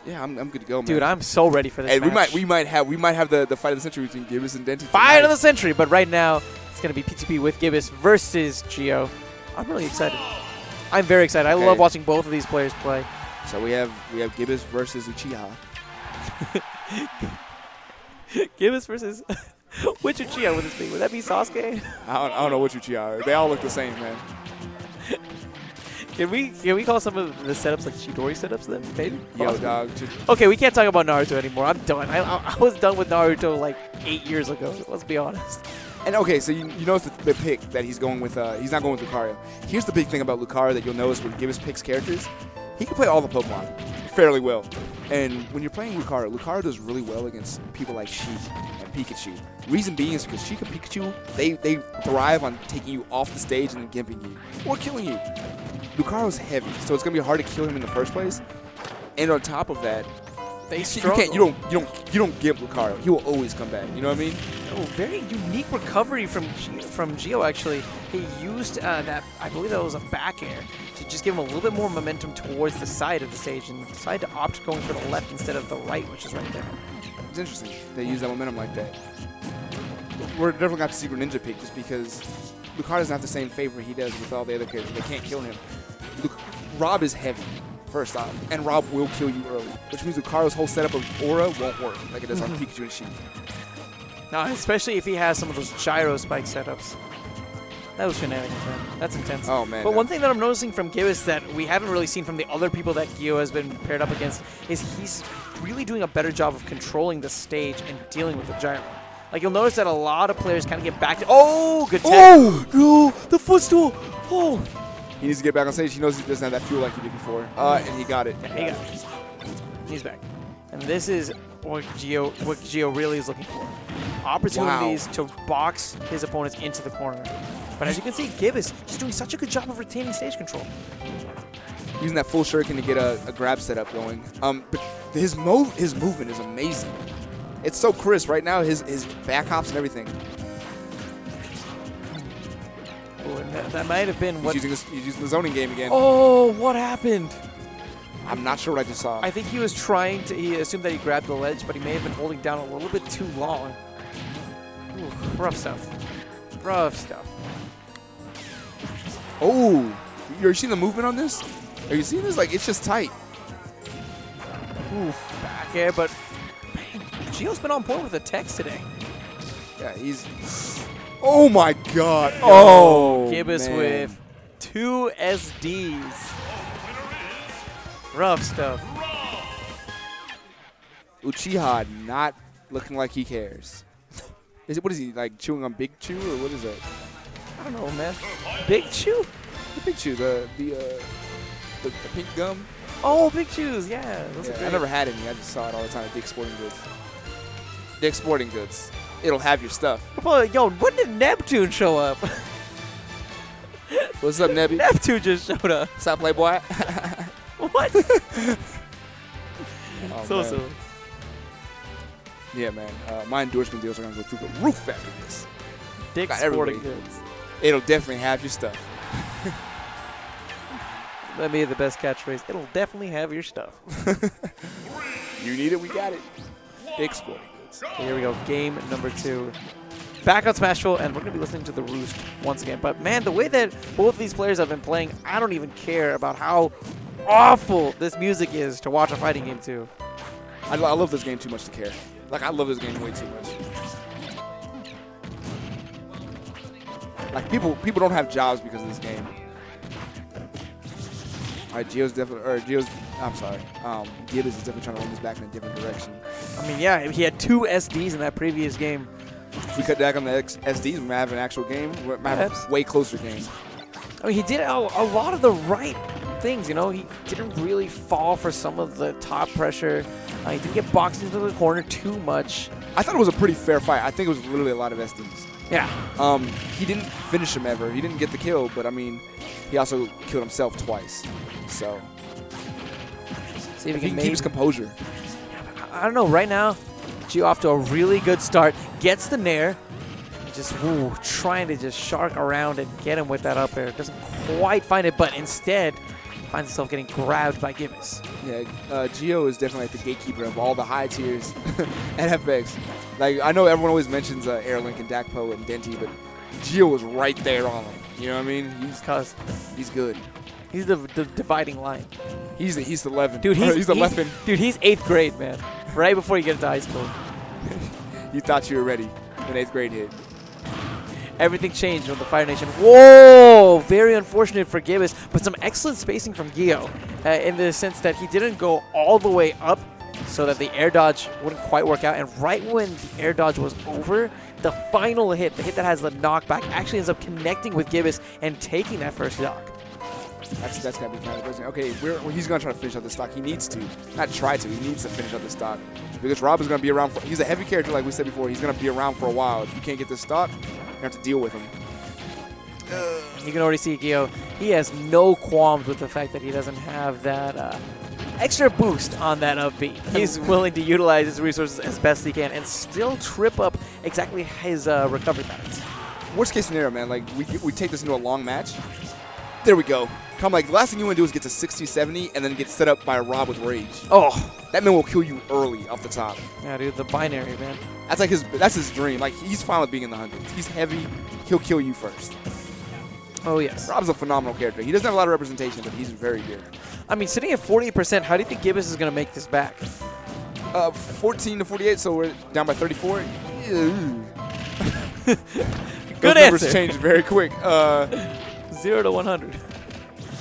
Yeah, I'm good to go, man. Dude, I'm so ready for this Hey, match. we might have the fight of the century between Gibus and Denty. Fight of the century, but right now it's going to be P2P with Gibus versus Gio. I'm really excited. I'm very excited. I love watching both of these players play. So we have Gibus versus Uchiha. Gibus versus which Uchiha would this be? Would that be Sasuke? I don't know which Uchiha are. They all look the same, man. Can we call some of the setups like Chidori setups then? Maybe. Yo, dog. Okay, we can't talk about Naruto anymore. I'm done. I was done with Naruto like 8 years ago. Let's be honest. And okay, so you notice the pick that he's going with. He's not going with Lucario. Here's the big thing about Lucario that you'll notice when Gibus picks characters. He can play all the Pokemon fairly well. And when you're playing Lucario does really well against people like Sheik and Pikachu. Reason being is because Sheik and Pikachu, they thrive on taking you off the stage and then gimping you or killing you. Lucario's heavy, so it's gonna be hard to kill him in the first place. And on top of that, you don't gimp Lucario. He will always come back. You know what I mean? Oh, very unique recovery from Gio, actually. He used that, I believe that was a back air, to just give him a little bit more momentum towards the side of the stage and decided to opt going for the left instead of the right, which is right there. It's interesting they use that momentum like that. We're definitely going to have to see Greninja pick just because Lucario doesn't have the same favor he does with all the other characters. They can't kill him. Rob is heavy, first off, and Rob will kill you early, which means Lucario's whole setup of aura won't work like it does on Pikachu and Sheik. No, especially if he has some of those gyro spike setups. That was shenanigans, man. That's intense. Oh, man. But one thing that I'm noticing from Gibus that we haven't really seen from the other people that Gio has been paired up against is he's really doing a better job of controlling the stage and dealing with the gyro. Like, you'll notice that a lot of players kind of get back to... Oh, good tech. Oh, no, the footstool. Oh. He needs to get back on stage. He knows he doesn't have that fuel like he did before. And he got it. Yeah, he got it. He's back. And this is what Gio really is looking for. Opportunities to box his opponents into the corner. But as you can see, Gibus just doing such a good job of retaining stage control. Using that full shuriken to get a grab setup going. But his movement is amazing. It's so crisp right now. His back hops and everything. Oh, and that might have been what... He's using the zoning game again. Oh, what happened? I'm not sure what I just saw. I think he was trying to... He assumed that he grabbed the ledge, but he may have been holding down a little bit too long. Ooh, rough stuff. Rough stuff. Oh, you're seeing the movement on this? Are you seeing this? Like, it's just tight. Ooh, back air, but man, Gio's been on point with the text today. Yeah, he's... Oh, my God. Oh, Gibus with 2 SDs. Rough stuff. Uchiha not looking like he cares. What is he, like, chewing on Big Chew, or what is that? I don't know, man. Big Chew? The Big Chew, the pink gum. Oh, Big Chews, yeah. Those are great. I never had any. I just saw it all the time at Dick's Sporting Goods. Dick's Sporting Goods. It'll have your stuff. Well, yo, when did Neptune show up? What's up, Nebby? Neptune just showed up. What's up, Playboy? What? Oh, so. Yeah, man. My endorsement deals are going to go through the roof after this. Dick's Sporting Goods. It'll definitely have your stuff. That may be the best catchphrase. It'll definitely have your stuff. You need it, we got it. Dick's Sporting Goods. Okay, here we go. Game number 2. Back on Smashville, and we're going to be listening to The Roost once again. But, man, the way that both these players have been playing, I don't even care about how awful this music is to watch a fighting game to. I love this game too much to care. Like, I love this game way too much. Like, people don't have jobs because of this game. All right, Gibus is definitely trying to run this back in a different direction. I mean, yeah, he had 2 SDs in that previous game. If we cut back on the SDs, we might have an actual game. We might have a way closer game. I mean, he did a lot of the right things, you know. He didn't really fall for some of the top pressure. He didn't get boxed into the corner too much. I thought it was a pretty fair fight. I think it was literally a lot of SDs. Yeah. He didn't finish him ever. He didn't get the kill, but, I mean, he also killed himself twice. So, see if he can keep his composure. I don't know. Right now, Gio off to a really good start. Gets the nair. Just trying to just shark around and get him with that up air. Doesn't quite find it, but instead finds himself getting grabbed by Gibus. Yeah, Gio is definitely like the gatekeeper of all the high tiers at FX. Like, I know everyone always mentions Airlink and Dakpo and Denti, but Gio was right there on him. You know what I mean? He's good. He's the dividing line. He's the 11. Dude, he's the 11. Dude, he's 8th grade, man. Right before you get into high school. You thought you were ready when 8th grade hit. Everything changed when the Fire Nation. Whoa! Very unfortunate for Gibus, but some excellent spacing from Gio in the sense that he didn't go all the way up so that the air dodge wouldn't quite work out. And right when the air dodge was over, the final hit, the hit that has the knockback, actually ends up connecting with Gibus and taking that first stock. That's got to be kind of interesting. Okay, he's going to try to finish out the stock. He needs to. Not try to. He needs to finish out the stock. Because Rob is going to be around. He's a heavy character, like we said before. He's going to be around for a while. If you can't get this stock, you have to deal with him. You can already see Gio. He has no qualms with the fact that he doesn't have that extra boost on that up B. He's willing to utilize his resources as best he can and still trip up exactly his recovery patterns. Worst case scenario, man. Like, we take this into a long match. There we go. Like, the last thing you want to do is get to 60, 70, and then get set up by a Rob with Rage. Oh. That man will kill you early off the top. Yeah, dude, the binary, man. That's like that's his dream. Like, he's fine with being in the hundreds. He's heavy. He'll kill you first. Oh, yes. Rob's a phenomenal character. He doesn't have a lot of representation, but he's very good. I mean, sitting at 48%, how do you think Gibus is going to make this back? 14 to 48, so we're down by 34. Good Those answer. numbers change very quick. 0 to 100.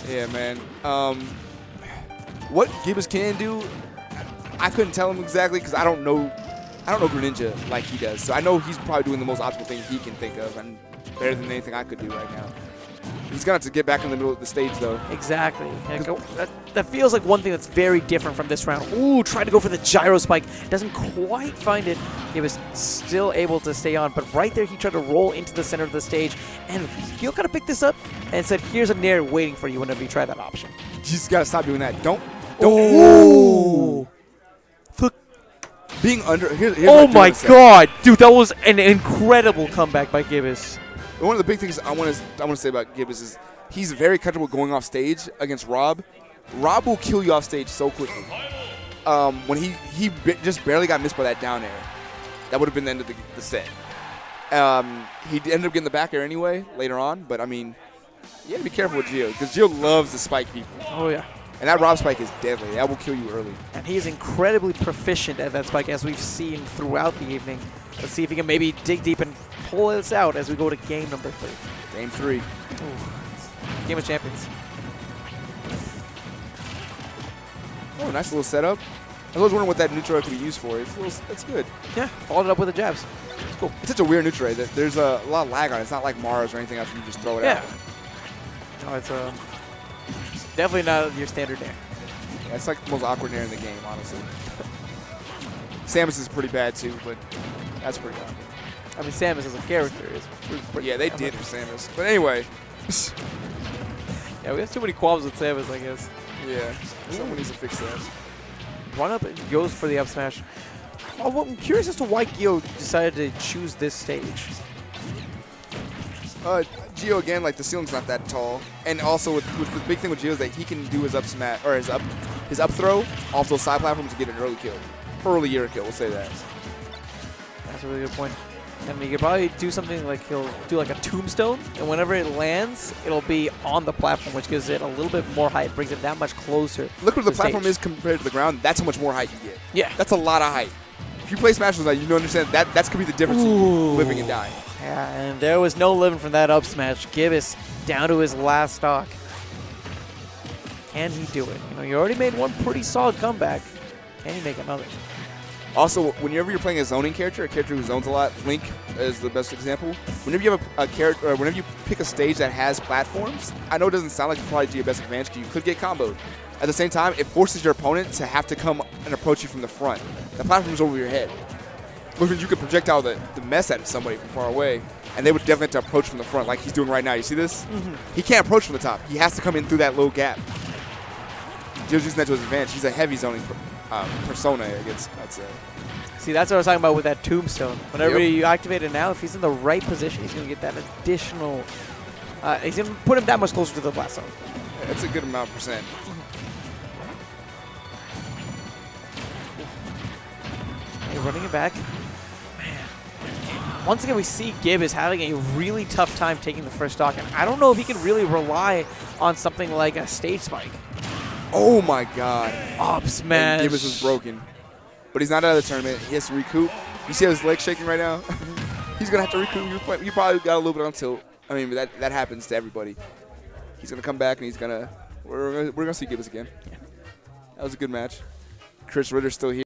Yeah, man. What Gibus can do, I couldn't tell him exactly because I don't know Greninja like he does. So I know he's probably doing the most optimal thing he can think of, and better than anything I could do right now. He's going to have to get back in the middle of the stage, though. Exactly. Yeah, that feels like one thing that's very different from this round. Ooh, tried to go for the gyro spike. Doesn't quite find it. He was still able to stay on, but right there he tried to roll into the center of the stage, and Gio kind of picked this up and said, here's a nair waiting for you whenever you try that option. You just got to stop doing that. Don't. Ooh. Being under. Here's oh my god. Dude, that was an incredible comeback by Gibus. One of the big things I want to say about Gibus is he's very comfortable going off stage against Rob. Rob will kill you off stage so quickly. When he just barely got missed by that down air, that would have been the end of the set. He ended up getting the back air anyway later on, but I mean, you got to be careful with Gio because Gio loves to spike people. Oh yeah. And that Rob spike is deadly. That will kill you early. And he is incredibly proficient at that spike, as we've seen throughout the evening. Let's see if he can maybe dig deep and pull this out as we go to game number 3. Game 3. Ooh. Game of Champions. Oh, nice little setup. I was wondering what that neutral could be used for. It's good. Yeah, followed it up with the jabs. It's cool. It's such a weird neutral that there's a lot of lag on it. It's not like Mars or anything else. You just throw it out. No, it's definitely not your standard nair. Yeah, it's like the most awkward nair in the game, honestly. Samus is pretty bad too, but that's pretty awkward. I mean, Samus as a character is pretty. Yeah, they did for Samus. But anyway. Yeah, we have too many qualms with Samus, I guess. Yeah, someone needs to fix that. Run up and goes for the up smash. Oh, well, I'm curious as to why Gio decided to choose this stage. Gio, again, like the ceiling's not that tall. And also, with the big thing with Gio is that he can do his up smash, or his up throw off those side platforms to get an early kill. Earlier kill, we'll say that. That's a really good point. And he could probably do something like he'll do like a tombstone, and whenever it lands, it'll be on the platform, which gives it a little bit more height, brings it that much closer. Look where the platform stage is compared to the ground. That's how much more height you get. Yeah. That's a lot of height. If you play Smash Bros. You understand that's could be the difference in living and dying. Yeah, and there was no living from that up smash. Gibus down to his last stock. Can he do it? You know, you already made one pretty solid comeback. Can he make another? Also, whenever you're playing a zoning character, a character who zones a lot, Link is the best example. Whenever you have a character, or whenever you pick a stage that has platforms, I know it doesn't sound like it's probably to your best advantage because you could get comboed. At the same time, it forces your opponent to have to come and approach you from the front. The platform's over your head. Look, you could projectile the mess out of somebody from far away, and they would definitely have to approach from the front like he's doing right now. You see this? He can't approach from the top. He has to come in through that little gap. Gio's using that to his advantage. He's a heavy zoning persona, I guess I'd say. See, that's what I was talking about with that tombstone. Whenever you activate it now, if he's in the right position, he's going to get that additional... he's going to put him that much closer to the blast zone. Yeah, that's a good amount of percent. running it back. Man. Once again, we see Gibus having a really tough time taking the first stock, and I don't know if he can really rely on something like a stage spike. Oh my god. Up smash. And Gibus was broken. But he's not out of the tournament. He has to recoup. You see how his leg's shaking right now? He's going to have to recoup. You probably got a little bit on tilt. I mean, that happens to everybody. He's going to come back, and he's going to – we're going to see Gibus again. Yeah. That was a good match. Chris Ritter's still here.